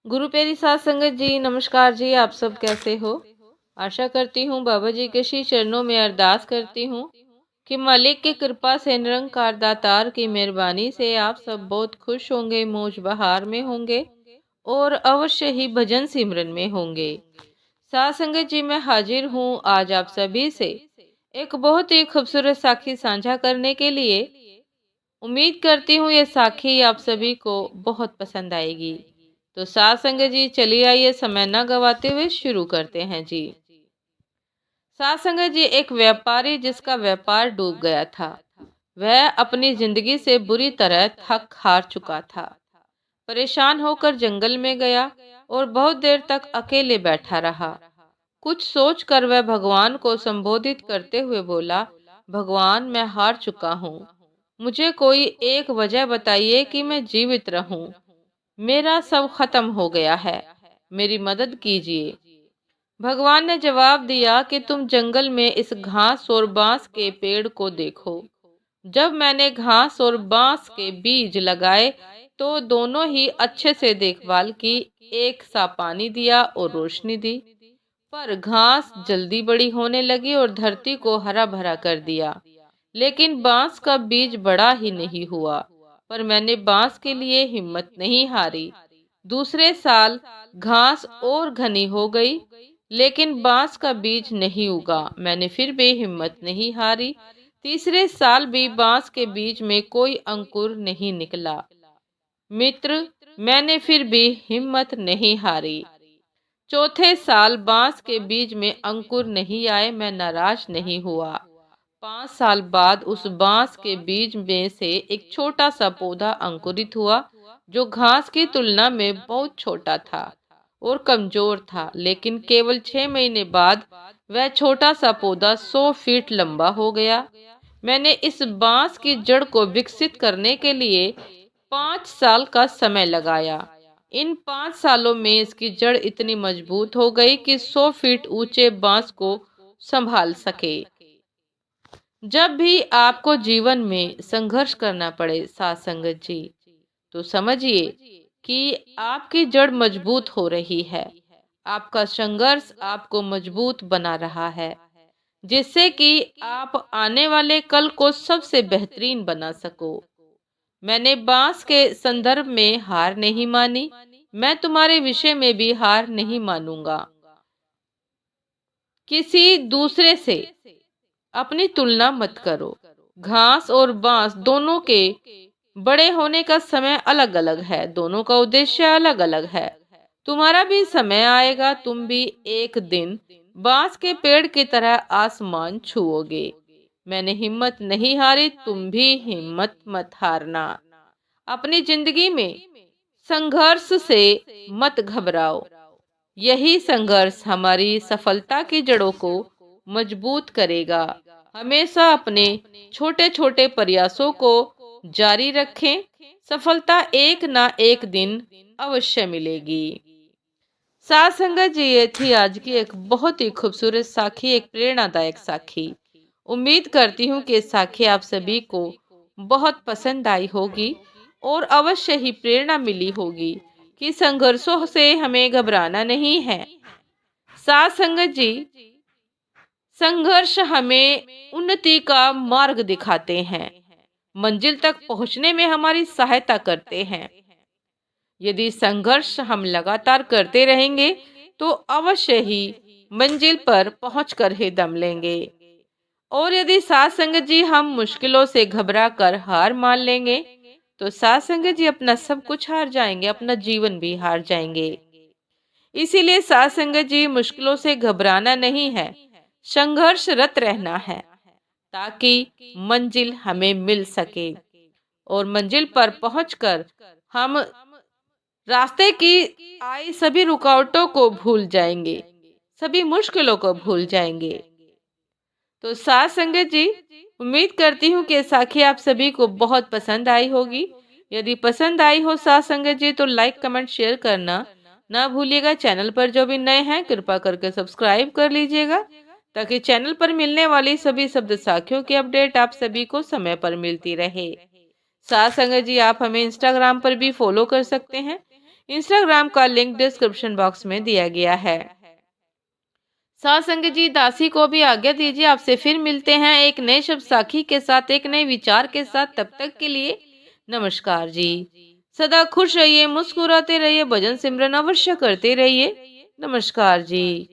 गुरु प्यारी साध संगत जी, नमस्कार जी। आप सब कैसे हो? आशा करती हूँ बाबा जी के श्री चरणों में अरदास करती हूँ कि मालिक की कृपा से, निरंकार दातार की मेहरबानी से आप सब बहुत खुश होंगे, मौज बहार में होंगे और अवश्य ही भजन सिमरन में होंगे। साध संगत जी, मैं हाजिर हूँ आज आप सभी से एक बहुत ही खूबसूरत साखी साझा करने के लिए। उम्मीद करती हूँ ये साखी आप सभी को बहुत पसंद आएगी। तो साथ संगत जी, चलिए आइए समय न गवाते हुए शुरू करते हैं जी। साथ संगत जी, एक व्यापारी जिसका व्यापार डूब गया था, वह अपनी जिंदगी से बुरी तरह थक हार चुका था। परेशान होकर जंगल में गया और बहुत देर तक अकेले बैठा रहा। कुछ सोचकर वह भगवान को संबोधित करते हुए बोला, भगवान, मैं हार चुका हूँ। मुझे कोई एक वजह बताइए कि मैं जीवित रहूं। मेरा सब खत्म हो गया है, मेरी मदद कीजिए। भगवान ने जवाब दिया कि तुम जंगल में इस घास और बांस के पेड़ को देखो। जब मैंने घास और बांस के बीज लगाए तो दोनों ही अच्छे से देखभाल की, एक सा पानी दिया और रोशनी दी, पर घास जल्दी बड़ी होने लगी और धरती को हरा भरा कर दिया। लेकिन बांस का बीज बड़ा ही नहीं हुआ। पर मैंने बांस के लिए हिम्मत नहीं हारी। दूसरे साल घास और घनी हो गई, लेकिन बांस का बीज नहीं उगा। मैंने फिर भी हिम्मत नहीं हारी। तीसरे साल भी बांस के बीज में कोई अंकुर नहीं निकला। मित्र, मैंने फिर भी हिम्मत नहीं हारी। चौथे साल बांस के बीज में अंकुर नहीं आए। मैं नाराज नहीं हुआ। 5 साल बाद उस बांस के बीज में से एक छोटा सा पौधा अंकुरित हुआ, जो घास की तुलना में बहुत छोटा था और कमजोर था। लेकिन केवल 6 महीने बाद वह छोटा सा पौधा 100 फीट लंबा हो गया। मैंने इस बांस की जड़ को विकसित करने के लिए 5 साल का समय लगाया। इन 5 सालों में इसकी जड़ इतनी मजबूत हो गई कि 100 फीट ऊंचे बांस को संभाल सके। जब भी आपको जीवन में संघर्ष करना पड़े साथ संगत जी, तो समझिए कि आपकी जड़ मजबूत हो रही है। आपका संघर्ष आपको मजबूत बना रहा है, जिससे कि आप आने वाले कल को सबसे बेहतरीन बना सको। मैंने बांस के संदर्भ में हार नहीं मानी। मैं तुम्हारे विषय में भी हार नहीं मानूंगा। किसी दूसरे से अपनी तुलना मत करो। घास और बांस दोनों के बड़े होने का समय अलग अलग है, दोनों का उद्देश्य अलग अलग है। तुम्हारा भी समय आएगा, तुम भी एक दिन बांस के पेड़ की तरह आसमान छुओगे। मैंने हिम्मत नहीं हारी, तुम भी हिम्मत मत हारना। अपनी जिंदगी में संघर्ष से मत घबराओ। यही संघर्ष हमारी सफलता की जड़ों को मजबूत करेगा। हमेशा अपने छोटे छोटे प्रयासों को जारी रखें। सफलता एक ना एक दिन अवश्य मिलेगी। साथ संगत जी, ये थी आज की एक बहुत ही खूबसूरत साखी, एक प्रेरणादायक साखी। उम्मीद करती हूँ कि साखी आप सभी को बहुत पसंद आई होगी और अवश्य ही प्रेरणा मिली होगी कि संघर्षों से हमें घबराना नहीं है। साथ संगत जी, संघर्ष हमें उन्नति का मार्ग दिखाते हैं, मंजिल तक पहुंचने में हमारी सहायता करते हैं। यदि संघर्ष हम लगातार करते रहेंगे तो अवश्य ही मंजिल पर पहुंचकर ही दम लेंगे। और यदि साथ संगत जी हम मुश्किलों से घबरा कर हार मान लेंगे तो साथ संगत जी अपना सब कुछ हार जाएंगे, अपना जीवन भी हार जाएंगे। इसीलिए साथ संगत जी, मुश्किलों से घबराना नहीं है, संघर्षरत रहना है, ताकि मंजिल हमें मिल सके और मंजिल पर पहुंचकर हम रास्ते की आई सभी रुकावटों को भूल जाएंगे, सभी मुश्किलों को भूल जाएंगे। तो साथ संगत जी, उम्मीद करती हूँ कि साखी आप सभी को बहुत पसंद आई होगी। यदि पसंद आई हो साथ संगत जी, तो लाइक कमेंट शेयर करना ना भूलिएगा। चैनल पर जो भी नए हैं कृपा करके सब्सक्राइब कर लीजिएगा, ताकि चैनल पर मिलने वाली सभी शब्द साखियों की अपडेट आप सभी को समय पर मिलती रहे। साथ संगत जी, आप हमें इंस्टाग्राम पर भी फॉलो कर सकते हैं। इंस्टाग्राम का लिंक डिस्क्रिप्शन बॉक्स में दिया गया है। साथ संगत जी, दासी को भी आज्ञा दीजिए। आपसे फिर मिलते हैं एक नए शब्द साखी के साथ, एक नए विचार के साथ। तब तक के लिए नमस्कार जी। सदा खुश रहिए, मुस्कुराते रहिए, भजन सिमरन अवश्य करते रहिए। नमस्कार जी।